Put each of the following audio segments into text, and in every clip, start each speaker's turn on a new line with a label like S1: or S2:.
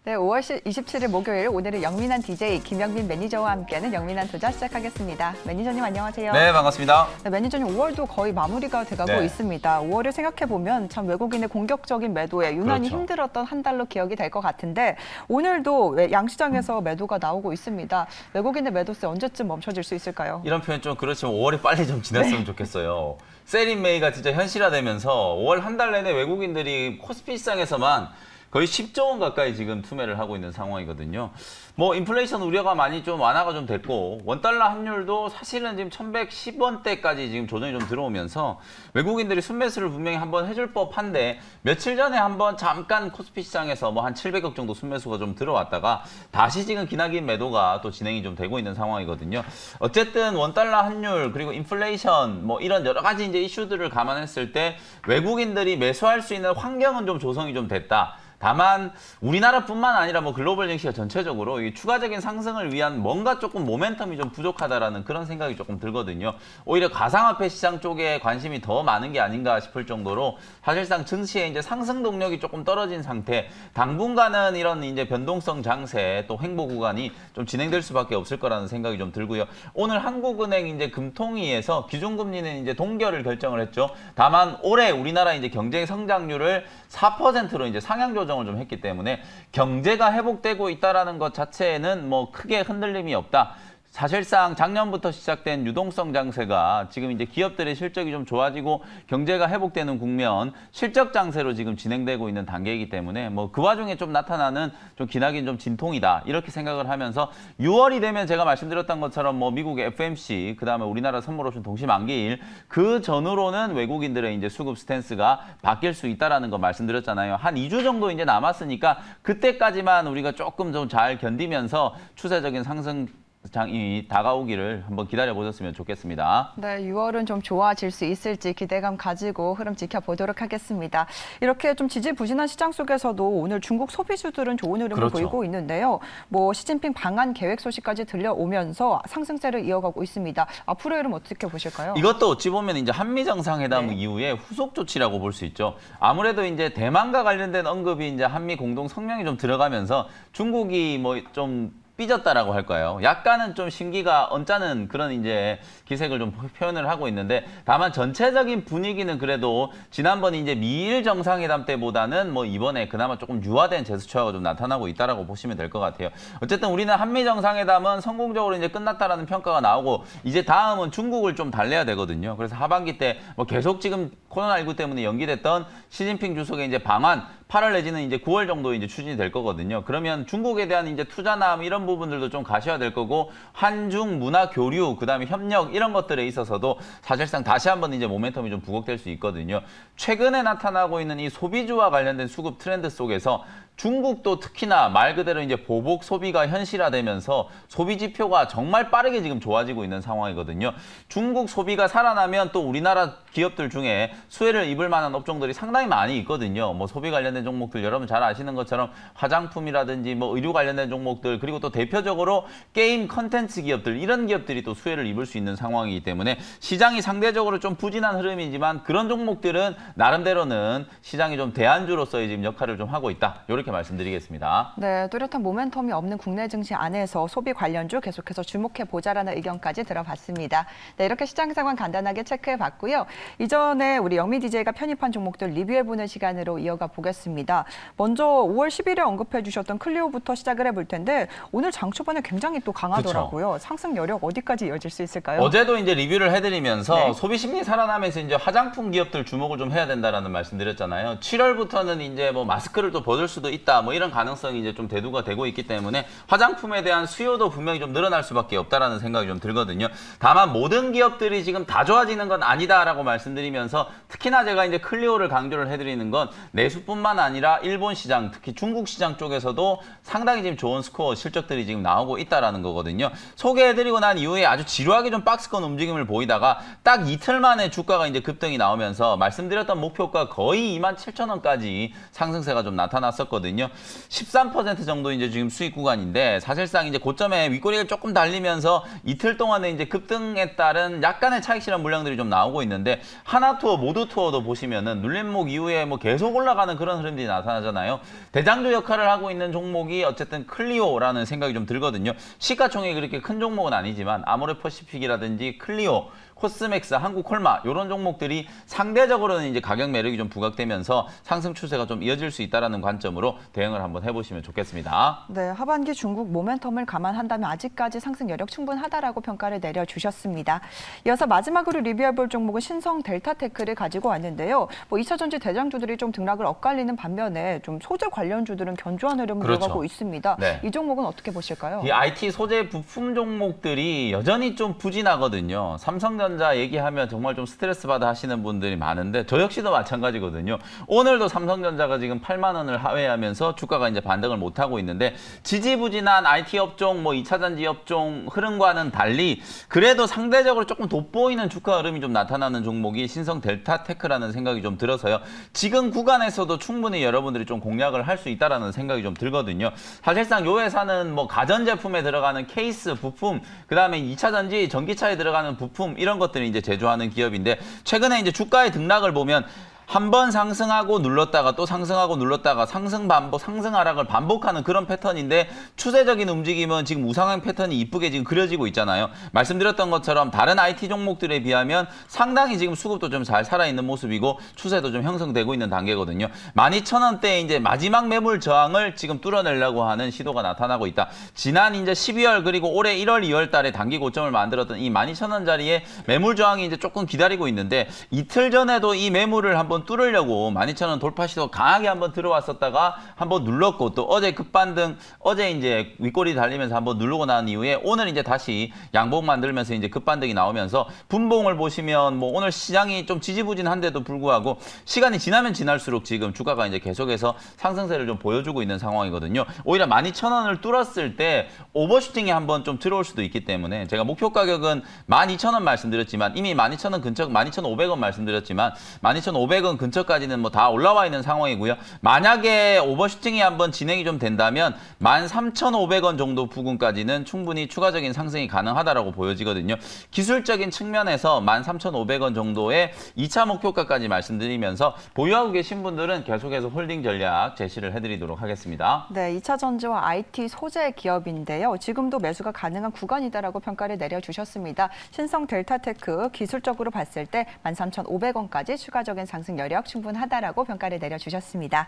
S1: 네, 5월 27일 목요일 오늘은 영민한 DJ 김영민 매니저와 함께하는 영민한 투자 시작하겠습니다. 매니저님 안녕하세요.
S2: 네, 반갑습니다.
S1: 네, 매니저님 5월도 거의 마무리가 돼가고
S2: 네.
S1: 있습니다. 5월을 생각해보면 참 외국인의 공격적인 매도에 유난히
S2: 그렇죠.
S1: 힘들었던 한 달로 기억이 될 것 같은데 오늘도 양시장에서 매도가 나오고 있습니다. 외국인의 매도세 언제쯤 멈춰질 수 있을까요?
S2: 이런 표현 좀 그렇지만 5월이 빨리 좀 지났으면 좋겠어요. 셀인 메이가 진짜 현실화되면서 5월 한 달 내내 외국인들이 코스피 시장에서만 거의 10조 원 가까이 지금 투매를 하고 있는 상황이거든요. 뭐 인플레이션 우려가 많이 좀 완화가 좀 됐고 원달러 환율도 사실은 지금 1110원대까지 지금 조정이 좀 들어오면서 외국인들이 순매수를 분명히 한번 해줄 법한데 며칠 전에 한번 잠깐 코스피 시장에서 뭐 한 700억 정도 순매수가 좀 들어왔다가 다시 지금 기나긴 매도가 또 진행이 좀 되고 있는 상황이거든요. 어쨌든 원달러 환율 그리고 인플레이션 뭐 이런 여러 가지 이제 이슈들을 감안했을 때 외국인들이 매수할 수 있는 환경은 좀 조성이 좀 됐다. 다만 우리나라뿐만 아니라 뭐 글로벌 증시가 전체적으로 이 추가적인 상승을 위한 뭔가 조금 모멘텀이 좀 부족하다라는 그런 생각이 조금 들거든요. 오히려 가상화폐 시장 쪽에 관심이 더 많은 게 아닌가 싶을 정도로 사실상 증시의 이제 상승 동력이 조금 떨어진 상태, 당분간은 이런 이제 변동성 장세 또 횡보 구간이 좀 진행될 수밖에 없을 거라는 생각이 좀 들고요. 오늘 한국은행 이제 금통위에서 기준금리는 이제 동결을 결정을 했죠. 다만 올해 우리나라 이제 경제 성장률을 4%로 이제 상향 조정을 좀 했기 때문에 경제가 회복되고 있다라는 것 자체에는 뭐 크게 흔들림이 없다. 사실상 작년부터 시작된 유동성 장세가 지금 이제 기업들의 실적이 좀 좋아지고 경제가 회복되는 국면, 실적 장세로 지금 진행되고 있는 단계이기 때문에 뭐 그 와중에 좀 나타나는 좀 기나긴 좀 진통이다. 이렇게 생각을 하면서 6월이 되면 제가 말씀드렸던 것처럼 뭐 미국의 FMC, 그다음에 우리나라 선물옵션 동시만기일 그 전후로는 외국인들의 이제 수급 스탠스가 바뀔 수 있다라는 거 말씀드렸잖아요. 한 2주 정도 이제 남았으니까 그때까지만 우리가 조금 좀 잘 견디면서 추세적인 상승 장이 다가오기를 한번 기다려보셨으면 좋겠습니다.
S1: 네, 6월은 좀 좋아질 수 있을지 기대감 가지고 흐름 지켜보도록 하겠습니다. 이렇게 좀 지지부진한 시장 속에서도 오늘 중국 소비주들은 좋은 흐름을
S2: 그렇죠.
S1: 보이고 있는데요. 뭐 시진핑 방한 계획 소식까지 들려오면서 상승세를 이어가고 있습니다. 앞으로의 흐름 어떻게 보실까요?
S2: 이것도 어찌 보면 이제 한미 정상회담 이후에 후속 조치라고 볼 수 있죠. 아무래도 이제 대만과 관련된 언급이 이제 한미 공동 성명이 좀 들어가면서 중국이 뭐 좀 삐졌다라고 할까요? 약간은 좀 심기가 언짢은 그런 이제 기색을 좀 표현을 하고 있는데 다만 전체적인 분위기는 그래도 지난번 이제 미일 정상회담 때보다는 뭐 이번에 그나마 조금 유화된 제스처가 좀 나타나고 있다라고 보시면 될 것 같아요. 어쨌든 우리는 한미 정상회담은 성공적으로 이제 끝났다라는 평가가 나오고 이제 다음은 중국을 좀 달래야 되거든요. 그래서 하반기 때 뭐 계속 지금 코로나19 때문에 연기됐던 시진핑 주석의 이제 방한 8월 내지는 이제 9월 정도 이제 추진이 될 거거든요. 그러면 중국에 대한 이제 투자나 이런 부분들도 좀 가셔야 될 거고 한중 문화 교류, 그다음에 협력 이런 것들에 있어서도 사실상 다시 한번 이제 모멘텀이 좀 부각될 수 있거든요. 최근에 나타나고 있는 이 소비주와 관련된 수급 트렌드 속에서 중국도 특히나 말 그대로 이제 보복 소비가 현실화되면서 소비 지표가 정말 빠르게 지금 좋아지고 있는 상황이거든요. 중국 소비가 살아나면 또 우리나라 기업들 중에 수혜를 입을 만한 업종들이 상당히 많이 있거든요. 뭐 소비 관련된 종목들 여러분 잘 아시는 것처럼 화장품이라든지 뭐 의류 관련된 종목들 그리고 또 대표적으로 게임 컨텐츠 기업들 이런 기업들이 또 수혜를 입을 수 있는 상황이기 때문에 시장이 상대적으로 좀 부진한 흐름이지만 그런 종목들은 나름대로는 시장이 좀 대안주로서의 지금 역할을 좀 하고 있다. 이렇게 말씀드리겠습니다.
S1: 네, 뚜렷한 모멘텀이 없는 국내 증시 안에서 소비 관련주 계속해서 주목해보자라는 의견까지 들어봤습니다. 네, 이렇게 시장 상황 간단하게 체크해봤고요. 이전에 우리 영미 DJ가 편입한 종목들 리뷰해보는 시간으로 이어가 보겠습니다. 먼저 5월 10일에 언급해 주셨던 클리오부터 시작을 해볼 텐데 오늘 장 초반에 굉장히 또 강하더라고요. 그쵸. 상승 여력 어디까지 이어질 수 있을까요?
S2: 어제도 이제 리뷰를 해드리면서
S1: 네.
S2: 소비 심리 살아나면서 이제 화장품 기업들 주목을 좀 해야 된다라는 말씀드렸잖아요. 7월부터는 이제 뭐 마스크를 또 벗을 수도 있다. 뭐 이런 가능성이 이제 좀 대두가 되고 있기 때문에 화장품에 대한 수요도 분명히 좀 늘어날 수밖에 없다라는 생각이 좀 들거든요. 다만 모든 기업들이 지금 다 좋아지는 건 아니다라고 말씀드리면서 특히나 제가 이제 클리오를 강조를 해드리는 건 내수뿐만 아니라 일본 시장, 특히 중국 시장 쪽에서도 상당히 지금 좋은 스코어 실적들이 지금 나오고 있다라는 거거든요. 소개해드리고 난 이후에 아주 지루하게 좀 박스권 움직임을 보이다가 딱 이틀 만에 주가가 이제 급등이 나오면서 말씀드렸던 목표가 거의 27,000원까지 상승세가 좀 나타났었거든요. 구간이거든요. 13% 정도 이제 지금 수익 구간인데 사실상 이제 고점에 윗꼬리를 조금 달리면서 이틀 동안에 이제 급등에 따른 약간의 차익 실현 물량들이 좀 나오고 있는데 하나투어, 모두투어도 보시면은 눌림목 이후에 뭐 계속 올라가는 그런 흐름들이 나타나잖아요. 대장주 역할을 하고 있는 종목이 어쨌든 클리오라는 생각이 좀 들거든요. 시가총액이 그렇게 큰 종목은 아니지만 아모레퍼시픽이라든지 클리오, 코스맥스, 한국콜마 이런 종목들이 상대적으로는 이제 가격 매력이 좀 부각되면서 상승 추세가 좀 이어질 수 있다라는 관점으로 대응을 한번 해보시면 좋겠습니다.
S1: 네, 하반기 중국 모멘텀을 감안한다면 아직까지 상승 여력 충분하다라고 평가를 내려주셨습니다. 이어서 마지막으로 리뷰해볼 종목은 신성 델타테크를 가지고 왔는데요. 뭐 2차 전지 대장주들이 좀 등락을 엇갈리는 반면에 좀 소재 관련주들은 견조한 흐름을
S2: 그렇죠.
S1: 이어가고 있습니다.
S2: 네.
S1: 이 종목은 어떻게 보실까요?
S2: 이 IT 소재 부품 종목들이 여전히 좀 부진하거든요. 삼성전자 얘기하면 정말 좀 스트레스 받아 하시는 분들이 많은데 저 역시도 마찬가지거든요. 오늘도 삼성전자가 지금 8만 원을 하회하면서 주가가 이제 반등을 못 하고 있는데 지지부진한 IT 업종, 뭐 2차 전지 업종 흐름과는 달리 그래도 상대적으로 조금 돋보이는 주가 흐름이 좀 나타나는 종목이 신성 델타테크라는 생각이 좀 들어서요. 지금 구간에서도 충분히 여러분들이 좀 공략을 할 수 있다라는 생각이 좀 들거든요. 사실상 이 회사는 뭐 가전제품에 들어가는 케이스, 부품, 그다음에 2차 전지 전기차에 들어가는 부품 이런 것들을 이제 제조하는 기업인데 최근에 이제 주가의 등락을 보면 한 번 상승하고 눌렀다가 또 상승하고 눌렀다가 상승 반복, 상승 하락을 반복하는 그런 패턴인데 추세적인 움직임은 지금 우상향 패턴이 이쁘게 지금 그려지고 있잖아요. 말씀드렸던 것처럼 다른 IT 종목들에 비하면 상당히 지금 수급도 좀 잘 살아있는 모습이고 추세도 좀 형성되고 있는 단계거든요. 12,000원대에 이제 마지막 매물 저항을 지금 뚫어내려고 하는 시도가 나타나고 있다. 지난 이제 12월 그리고 올해 1월, 2월 달에 단기 고점을 만들었던 이 12,000원짜리에 매물 저항이 이제 조금 기다리고 있는데 이틀 전에도 이 매물을 한번 뚫으려고 12,000원 돌파 시도 강하게 한번 들어왔었다가 한번 눌렀고 또 어제 급반등 어제 이제 윗꼬리 달리면서 한번 누르고 난 이후에 오늘 이제 다시 양봉 만들면서 이제 급반등이 나오면서 분봉을 보시면 뭐 오늘 시장이 좀 지지부진한데도 불구하고 시간이 지나면 지날수록 지금 주가가 이제 계속해서 상승세를 좀 보여주고 있는 상황이거든요. 오히려 12,000원을 뚫었을 때 오버슈팅이 한번 좀 들어올 수도 있기 때문에 제가 목표 가격은 12,000원 말씀드렸지만 이미 12,000원 근처 12,500원 말씀드렸지만 12,500원 근처까지는 뭐 다 올라와 있는 상황이고요. 만약에 오버슈팅이 한번 진행이 좀 된다면 13,500원 정도 부근까지는 충분히 추가적인 상승이 가능하다라고 보여지거든요. 기술적인 측면에서 13,500원 정도의 2차 목표가까지 말씀드리면서 보유하고 계신 분들은 계속해서 홀딩 전략 제시를 해드리도록 하겠습니다.
S1: 네, 2차 전지와 IT 소재 기업인데요. 지금도 매수가 가능한 구간이다라고 평가를 내려주셨습니다. 신성 델타테크 기술적으로 봤을 때 13,500원까지 추가적인 상승 여력 충분하다라고 평가를 내려주셨습니다.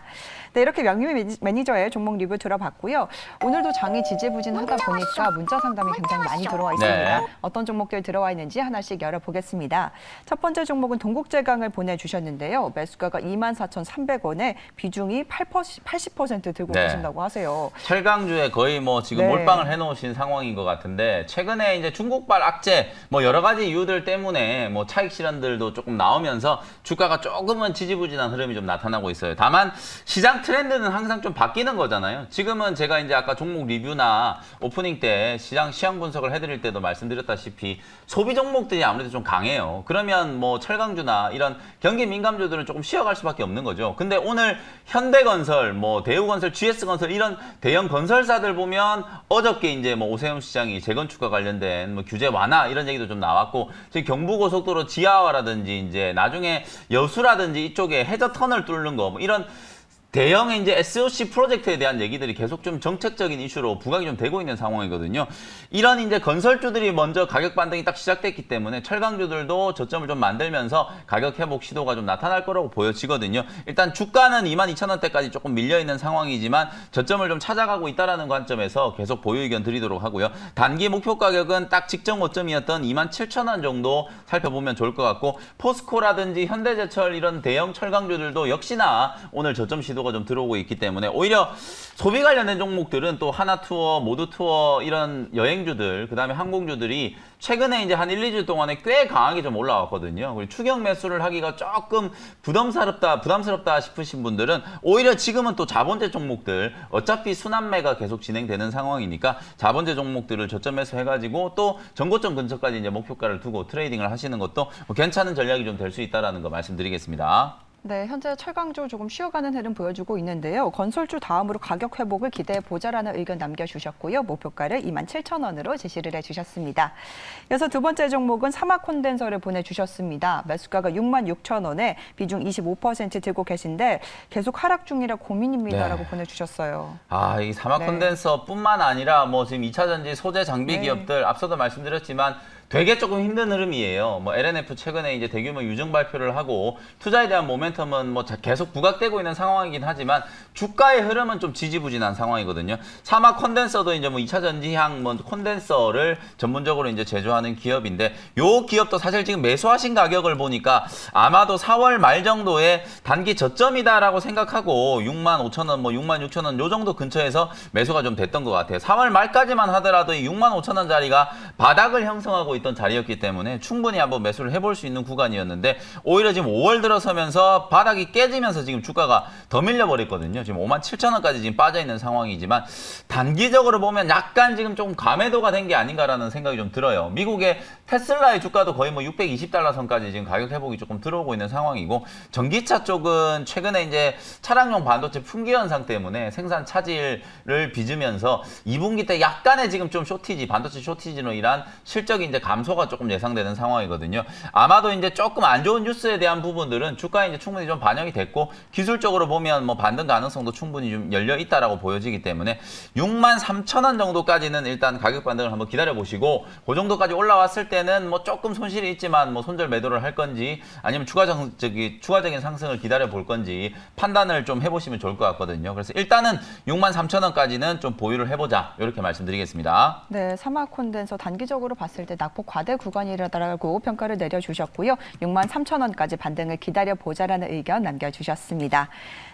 S1: 네, 이렇게 명유미 매니저의 종목 리뷰 들어봤고요. 오늘도 장이 지지부진하다 보니까 문자 상담이 굉장히 많이 들어와 있습니다.
S2: 네.
S1: 어떤 종목들 들어와 있는지 하나씩 열어보겠습니다. 첫 번째 종목은 동국제강을 보내주셨는데요. 매수가가 24,300원에 비중이 80% 들고
S2: 네.
S1: 계신다고 하세요.
S2: 철강주에 거의 뭐 지금
S1: 네.
S2: 몰빵을 해놓으신 상황인 것 같은데 최근에 이제 중국발 악재 뭐 여러 가지 이유들 때문에 뭐 차익 실현들도 조금 나오면서 주가가 조금은 지지부진한 흐름이 좀 나타나고 있어요. 다만 시장 트렌드는 항상 좀 바뀌는 거잖아요. 지금은 제가 이제 아까 종목 리뷰나 오프닝 때 시장 분석을 해드릴 때도 말씀드렸다시피 소비 종목들이 아무래도 좀 강해요. 그러면 뭐 철강주나 이런 경기 민감주들은 조금 쉬어갈 수밖에 없는 거죠. 근데 오늘 현대건설, 뭐 대우건설, GS건설 이런 대형 건설사들 보면 어저께 이제 뭐 오세훈 시장이 재건축과 관련된 뭐 규제 완화 이런 얘기도 좀 나왔고 지금 경부고속도로 지하화라든지 이제 나중에 여수라든지 이쪽에 해저 터널 뚫는 거 뭐 이런 대형의 이제 SOC 프로젝트에 대한 얘기들이 계속 좀 정책적인 이슈로 부각이 좀 되고 있는 상황이거든요. 이런 이제 건설주들이 먼저 가격 반등이 딱 시작됐기 때문에 철강주들도 저점을 좀 만들면서 가격 회복 시도가 좀 나타날 거라고 보여지거든요. 일단 주가는 22,000원대까지 조금 밀려 있는 상황이지만 저점을 좀 찾아가고 있다라는 관점에서 계속 보유 의견 드리도록 하고요. 단기 목표 가격은 딱 직전 고점이었던 27,000원 정도 살펴보면 좋을 것 같고 포스코라든지 현대제철 이런 대형 철강주들도 역시나 오늘 저점 시도 좀 들어오고 있기 때문에 오히려 소비 관련된 종목들은 또 하나투어, 모두투어 이런 여행주들 그다음에 항공주들이 최근에 이제 한 1, 2주 동안에 꽤 강하게 좀 올라왔거든요. 그리고 추격 매수를 하기가 조금 부담스럽다 싶으신 분들은 오히려 지금은 또 자본재 종목들 어차피 순환매가 계속 진행되는 상황이니까 자본재 종목들을 저점 매수해가지고 또 전고점 근처까지 이제 목표가를 두고 트레이딩을 하시는 것도 괜찮은 전략이 좀 될 수 있다라는 거 말씀드리겠습니다.
S1: 네, 현재 철강주 조금 쉬어가는 흐름 보여주고 있는데요. 건설주 다음으로 가격 회복을 기대해 보자라는 의견 남겨주셨고요. 목표가를 27,000원으로 제시를 해주셨습니다. 이어서 두 번째 종목은 사막 콘덴서를 보내주셨습니다. 매수가가 66,000원에 비중 25% 들고 계신데 계속 하락 중이라 고민입니다라고
S2: 네.
S1: 보내주셨어요.
S2: 이 사막
S1: 네.
S2: 콘덴서뿐만 아니라 뭐 지금 2차 전지 소재 장비
S1: 네.
S2: 기업들 앞서도 말씀드렸지만 되게 조금 힘든 흐름이에요. 뭐 LNF 최근에 이제 대규모 유증 발표를 하고 투자에 대한 모멘텀은 뭐 계속 부각되고 있는 상황이긴 하지만 주가의 흐름은 좀 지지부진한 상황이거든요. 사막 콘덴서도 이제 뭐 2차 전지향 뭐 콘덴서를 전문적으로 이제 제조하는 기업인데 요 기업도 사실 지금 매수하신 가격을 보니까 아마도 4월 말 정도에 단기 저점이다라고 생각하고 65,000원, 뭐 66,000원 요 정도 근처에서 매수가 좀 됐던 것 같아요. 4월 말까지만 하더라도 이 65,000원짜리가 바닥을 형성하고 있던 자리였기 때문에 충분히 한번 매수를 해볼 수 있는 구간이었는데 오히려 지금 5월 들어서면서 바닥이 깨지면서 지금 주가가 더 밀려버렸거든요. 지금 57,000원까지 지금 빠져있는 상황이지만 단기적으로 보면 약간 지금 좀 감해도가 된 게 아닌가라는 생각이 좀 들어요. 미국의 테슬라의 주가도 거의 뭐 620달러 선까지 지금 가격 회복이 조금 들어오고 있는 상황이고 전기차 쪽은 최근에 이제 차량용 반도체 품귀 현상 때문에 생산 차질을 빚으면서 2분기 때 약간의 지금 좀 쇼티지, 반도체 쇼티지로 인한 실적이 이제 감소가 조금 예상되는 상황이거든요. 아마도 이제 조금 안 좋은 뉴스에 대한 부분들은 주가에 이제 충분히 좀 반영이 됐고 기술적으로 보면 뭐 반등 가능성도 충분히 좀 열려 있다라고 보여지기 때문에 63,000원 정도까지는 일단 가격 반등을 한번 기다려 보시고 그 정도까지 올라왔을 때는 뭐 조금 손실이 있지만 뭐 손절 매도를 할 건지 아니면 추가적인 상승을 기다려 볼 건지 판단을 좀 해보시면 좋을 것 같거든요. 그래서 일단은 63,000원까지는 좀 보유를 해보자 이렇게 말씀드리겠습니다.
S1: 네, 사막 콘덴서 단기적으로 봤을 때 낙폭 과대 구간이라고 평가를 내려주셨고요. 63,000원까지 반등을 기다려보자라는 의견 남겨주셨습니다.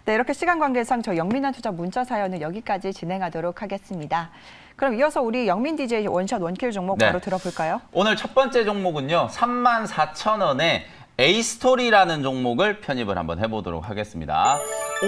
S1: 네, 이렇게 시간 관계상 저 영민한 투자 문자 사연은 여기까지 진행하도록 하겠습니다. 그럼 이어서 우리 영민 DJ 원샷 원킬 종목
S2: 네.
S1: 바로 들어볼까요?
S2: 오늘 첫 번째 종목은요. 34,000원에 A스토리라는 종목을 편입을 한번 해보도록 하겠습니다.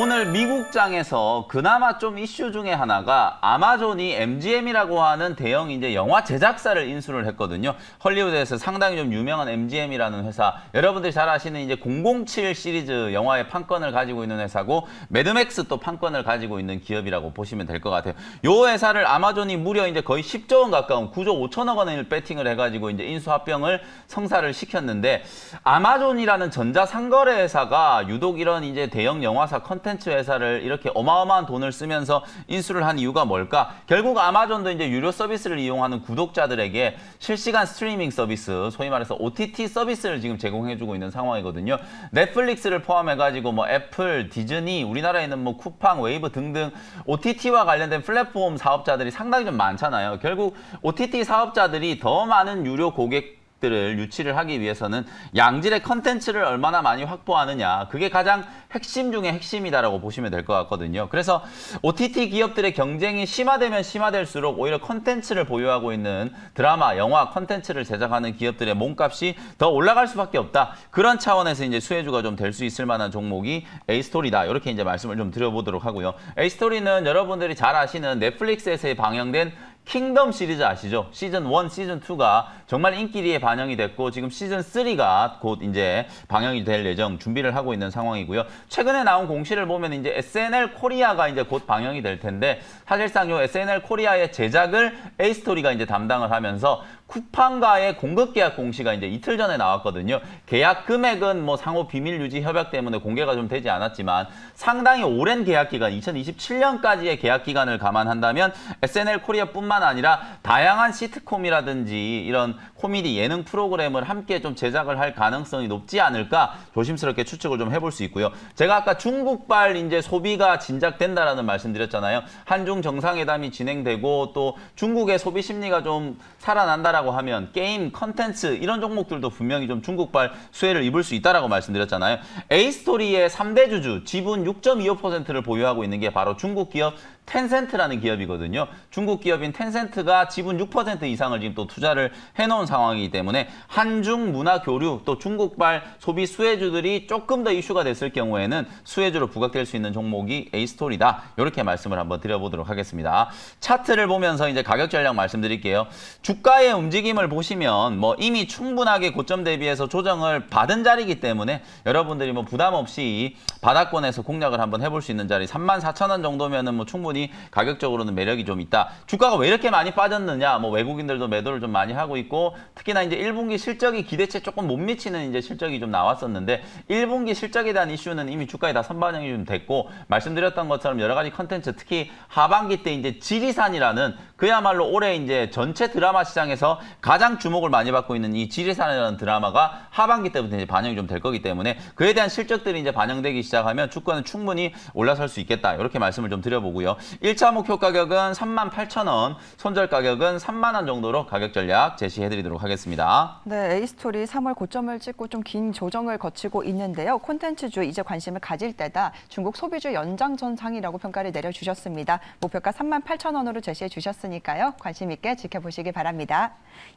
S2: 오늘 미국장에서 그나마 좀 이슈 중에 하나가 아마존이 MGM이라고 하는 대형 이제 영화 제작사를 인수를 했거든요. 헐리우드에서 상당히 좀 유명한 MGM이라는 회사, 여러분들이 잘 아시는 이제 007 시리즈 영화의 판권을 가지고 있는 회사고 매드맥스 또 판권을 가지고 있는 기업이라고 보시면 될 것 같아요. 요 회사를 아마존이 무려 이제 거의 10조 원 가까운 9조 5천억 원을 배팅을 해가지고 이제 인수 합병을 성사를 시켰는데 아마존이라는 전자상거래 회사가 유독 이런 이제 대형 영화사 컨텐츠 회사를 이렇게 어마어마한 돈을 쓰면서 인수를 한 이유가 뭘까? 결국 아마존도 이제 유료 서비스를 이용하는 구독자들에게 실시간 스트리밍 서비스, 소위 말해서 OTT 서비스를 지금 제공해주고 있는 상황이거든요. 넷플릭스를 포함해가지고 뭐 애플, 디즈니, 우리나라에는 뭐 쿠팡, 웨이브 등등 OTT와 관련된 플랫폼 사업자들이 상당히 좀 많잖아요. 결국 OTT 사업자들이 더 많은 유료 고객 들을 유치를 하기 위해서는 양질의 컨텐츠를 얼마나 많이 확보하느냐, 그게 가장 핵심 중에 핵심이다라고 보시면 될 것 같거든요. 그래서 OTT 기업들의 경쟁이 심화되면 심화될수록 오히려 컨텐츠를 보유하고 있는 드라마, 영화 컨텐츠를 제작하는 기업들의 몸값이 더 올라갈 수밖에 없다. 그런 차원에서 이제 수혜주가 좀 될 수 있을 만한 종목이 A스토리다. 이렇게 이제 말씀을 좀 드려보도록 하고요. A스토리는 여러분들이 잘 아시는 넷플릭스에서 방영된 킹덤 시리즈 아시죠? 시즌 1, 시즌 2가 정말 인기리에 반영이 됐고 지금 시즌 3가 곧 이제 방영이 될 예정 준비를 하고 있는 상황이고요. 최근에 나온 공시를 보면 이제 SNL 코리아가 이제 곧 방영이 될 텐데 사실상 요 SNL 코리아의 제작을 A스토리가 이제 담당을 하면서 쿠팡과의 공급 계약 공시가 이제 이틀 전에 나왔거든요. 계약 금액은 뭐 상호 비밀 유지 협약 때문에 공개가 좀 되지 않았지만 상당히 오랜 계약 기간, 2027년까지의 계약 기간을 감안한다면 SNL 코리아뿐만 아니라 다양한 시트콤이라든지 이런 코미디 예능 프로그램을 함께 좀 제작을 할 가능성이 높지 않을까 조심스럽게 추측을 좀 해볼 수 있고요. 제가 아까 중국발 이제 소비가 진작된다라는 말씀드렸잖아요. 한중 정상회담이 진행되고 또 중국의 소비 심리가 좀 살아난다라고 하면 게임, 컨텐츠 이런 종목들도 분명히 좀 중국발 수혜를 입을 수 있다라고 말씀드렸잖아요. A스토리의 3대 주주 지분 6.25%를 보유하고 있는 게 바로 중국 기업 텐센트라는 기업이거든요. 중국 기업인 텐센트가 지분 6% 이상을 지금 또 투자를 해놓은 상황이기 때문에 한중 문화 교류 또 중국발 소비 수혜주들이 조금 더 이슈가 됐을 경우에는 수혜주로 부각될 수 있는 종목이 A스토리다. 이렇게 말씀을 한번 드려보도록 하겠습니다. 차트를 보면서 이제 가격 전략 말씀드릴게요. 주가의 움직임을 보시면 뭐 이미 충분하게 고점 대비해서 조정을 받은 자리이기 때문에 여러분들이 뭐 부담 없이 바닥권에서 공략을 한번 해볼 수 있는 자리 34,000원 정도면은 뭐 충분히 가격적으로는 매력이 좀 있다. 주가가 왜 이렇게 많이 빠졌느냐? 뭐 외국인들도 매도를 좀 많이 하고 있고 특히나 이제 1분기 실적이 기대치에 조금 못 미치는 이제 실적이 좀 나왔었는데 1분기 실적에 대한 이슈는 이미 주가에 다 선반영이 좀 됐고 말씀드렸던 것처럼 여러 가지 컨텐츠 특히 하반기 때 이제 지리산이라는 그야말로 올해 이제 전체 드라마 시장에서 가장 주목을 많이 받고 있는 이 지리산이라는 드라마가 하반기 때부터 이제 반영이 좀 될 거기 때문에 그에 대한 실적들이 이제 반영되기 시작하면 주가는 충분히 올라설 수 있겠다. 이렇게 말씀을 좀 드려보고요. 1차 목표 가격은 38,000원, 손절 가격은 3만 원 정도로 가격 전략 제시해드리도록 하겠습니다.
S1: 네, A스토리 3월 고점을 찍고 좀 긴 조정을 거치고 있는데요. 콘텐츠주 이제 관심을 가질 때다. 중국 소비주 연장선상이라고 평가를 내려주셨습니다. 목표가 38,000원으로 제시해 주셨으니까요. 관심 있게 지켜보시기 바랍니다.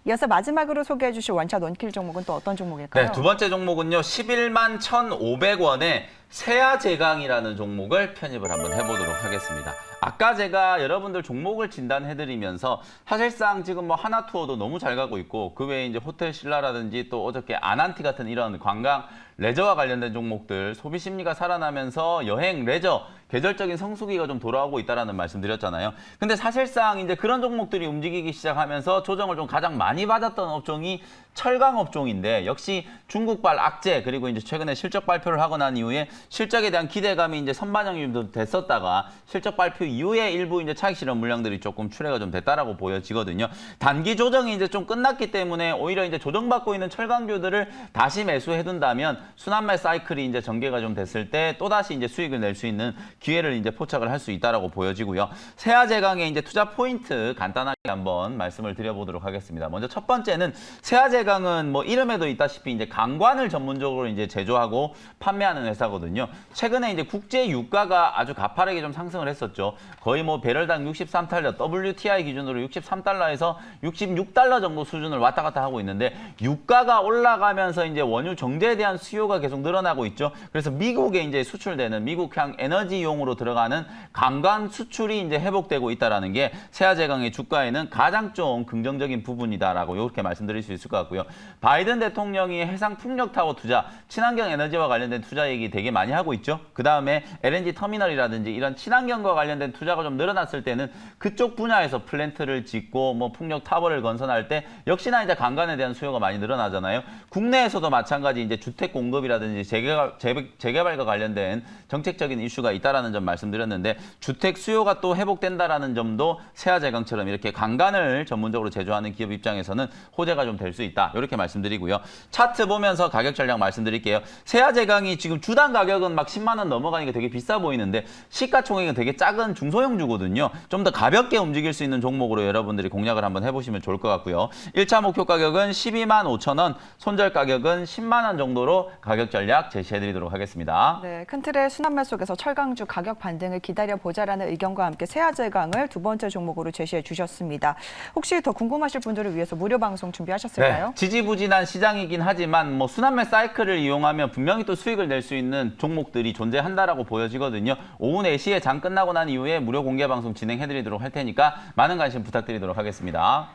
S1: 이어서 마지막으로 소개해 주실 원샷 원킬 종목은 또 어떤 종목일까요?
S2: 네, 두 번째 종목은요. 11만 1,500원에 세아제강이라는 종목을 편입을 한번 해보도록 하겠습니다. 아까 제가 여러분들 종목을 진단해드리면서 사실상 지금 뭐 하나투어도 너무 잘 가고 있고 그 외에 이제 호텔 신라라든지 또 어저께 아난티 같은 이런 관광 레저와 관련된 종목들 소비 심리가 살아나면서 여행 레저 계절적인 성수기가 좀 돌아오고 있다라는 말씀드렸잖아요. 근데 사실상 이제 그런 종목들이 움직이기 시작하면서 조정을 좀 가장 많이 받았던 업종이 철강 업종인데 역시 중국발 악재 그리고 이제 최근에 실적 발표를 하고 난 이후에 실적에 대한 기대감이 이제 선반영이 좀 됐었다가 실적 발표 이후에 일부 이제 차익 실현 물량들이 조금 출회가 좀 됐다라고 보여지거든요. 단기 조정이 이제 좀 끝났기 때문에 오히려 이제 조정받고 있는 철강주들을 다시 매수해둔다면 순환매 사이클이 이제 전개가 좀 됐을 때 또다시 이제 수익을 낼 수 있는 기회를 이제 포착을 할 수 있다라고 보여지고요. 세아제강의 이제 투자 포인트 간단하게 한번 말씀을 드려보도록 하겠습니다. 먼저 첫 번째는 세아제강은 뭐 이름에도 있다시피 이제 강관을 전문적으로 이제 제조하고 판매하는 회사거든요. 최근에 이제 국제 유가가 아주 가파르게 좀 상승을 했었죠. 거의 뭐 배럴당 63달러, WTI 기준으로 63달러에서 66달러 정도 수준을 왔다 갔다 하고 있는데 유가가 올라가면서 이제 원유 정제에 대한 수요가 계속 늘어나고 있죠. 그래서 미국에 이제 수출되는 미국향 에너지용으로 들어가는 강간 수출이 이제 회복되고 있다라는 게 세아제강의 주가에는 가장 좀 긍정적인 부분이다라고 이렇게 말씀드릴 수 있을 것 같고요. 바이든 대통령이 해상 풍력 타워 투자, 친환경 에너지와 관련된 투자 얘기 되게 많이 하고 있죠. 그 다음에 LNG 터미널이라든지 이런 친환경과 관련된 투자가 좀 늘어났을 때는 그쪽 분야에서 플랜트를 짓고 뭐 풍력 타워를 건설할 때 역시나 이제 강간에 대한 수요가 많이 늘어나잖아요. 국내에서도 마찬가지 이제 주택 공급이라든지 재개발과 관련된 정책적인 이슈가 있다라는 점 말씀드렸는데 주택 수요가 또 회복된다라는 점도 세아제강처럼 이렇게 강간을 전문적으로 제조하는 기업 입장에서는 호재가 좀 될 수 있다. 이렇게 말씀드리고요. 차트 보면서 가격 전략 말씀드릴게요. 세아제강이 지금 주당 가격은 막 10만 원 넘어가니까 되게 비싸 보이는데 시가총액은 되게 작은 중소형주거든요. 좀 더 가볍게 움직일 수 있는 종목으로 여러분들이 공략을 한번 해보시면 좋을 것 같고요. 1차 목표 가격은 12만 5천 원, 손절 가격은 10만 원 정도로 가격 전략 제시해드리도록 하겠습니다.
S1: 네, 큰 틀의 순환매 속에서 철강주 가격 반등을 기다려보자라는 의견과 함께 세아제강을 두 번째 종목으로 제시해 주셨습니다. 혹시 더 궁금하실 분들을 위해서 무료 방송 준비하셨을까요?
S2: 네, 지지부진한 시장이긴 하지만 뭐 순환매 사이클을 이용하면 분명히 또 수익을 낼 수 있는 종목들이 존재한다라고 보여지거든요. 오후 4시에 장 끝나고 난 이후에 무료 공개 방송 진행해드리도록 할 테니까 많은 관심 부탁드리도록 하겠습니다.